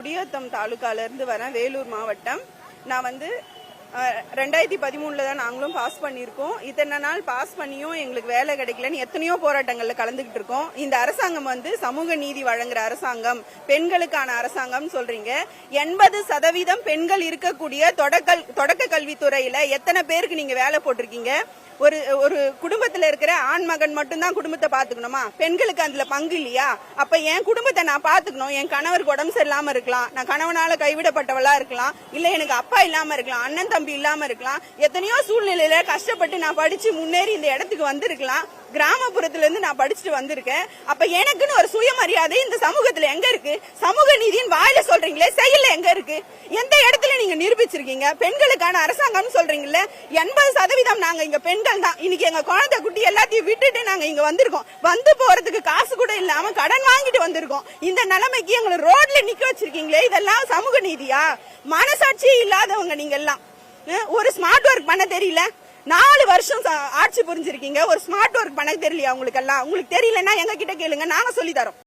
குடியாத்தம் தாலுகால இருந்து வரேன், வேலூர் மாவட்டம். நான் 2013 தான் நாங்களும் பாஸ் பண்ணியிருக்கோம். இத்தனை நாள் பாஸ் பண்ணியும் எங்களுக்கு வேலை கிடைக்கலன்னு எத்தனையோ போராட்டங்கள்ல கலந்துகிட்டு இருக்கோம். இந்த அரசாங்கம் சமூக நீதி வழங்குற அரசாங்கம், பெண்களுக்கான அரசாங்கம் சொல்றீங்க. 80% பெண்கள் இருக்கக்கூடிய தொடக்க கல்வித்துறையில எத்தனை பேருக்கு நீங்க வேலை போட்டிருக்கீங்க? ஒரு குடும்பத்துல இருக்கிற ஆண் மகன் மட்டும்தான் குடும்பத்தை பாத்துக்கணுமா? பெண்களுக்கு அதுல பங்கு இல்லையா? அப்ப என் குடும்பத்தை நான் பாத்துக்கணும். என் கணவருக்கு உடம்பு சரியில்லாம இருக்கலாம், நான் கணவனால கைவிடப்பட்டவளா இருக்கலாம், இல்ல எனக்கு அப்பா இல்லாம இருக்கலாம், அண்ணன் தம்பி இல்லாம இருக்கலாம். எத்தனையோ சூழ்நிலையில கஷ்டப்பட்டு நான் படிச்சு முன்னேறி இந்த இடத்துக்கு வந்திருக்கலாம். கிராமப்புறத்துல இருந்து நான் படிச்சுட்டு வந்திருக்கேன். அப்ப எனக்குன்னு ஒரு சுயமரியாதை இந்த சமூகத்துல எங்க இருக்கு? சமூக நீதியின் வாயில சொல்றீங்களே, செயல்ல எங்க இருக்கு? எந்த இடத்துல நீங்க நிரூபிச்சிருக்கீங்க? பெண்களுக்கான அரசாங்கம் சொல்றீங்கல்ல, 80% நாங்க இங்க பெண்கள் தான். இன்னைக்கு எங்க குழந்தை குட்டி எல்லாத்தையும் விட்டுட்டு நாங்க இங்க வந்திருக்கோம். வந்து போறதுக்கு காசு கூட இல்லாம கடன் வாங்கிட்டு வந்திருக்கோம். இந்த நிலைமைக்கு எங்களை ரோட்ல நிக்க வச்சிருக்கீங்களே, இதெல்லாம் சமூக நீதியா? மனசாட்சியே இல்லாதவங்க நீங்க எல்லாம். ஒரு ஸ்மார்ட் ஒர்க் பண்ண தெரியல, 4 வருஷம் ஆட்சி புரிஞ்சிருக்கீங்க. ஒரு ஸ்மார்ட் ஒர்க் பண்ண தெரியலையா உங்களுக்கு எல்லாம்? உங்களுக்கு தெரியலன்னா எங்க கிட்ட கேளுங்க, நாங்க சொல்லி தரோம்.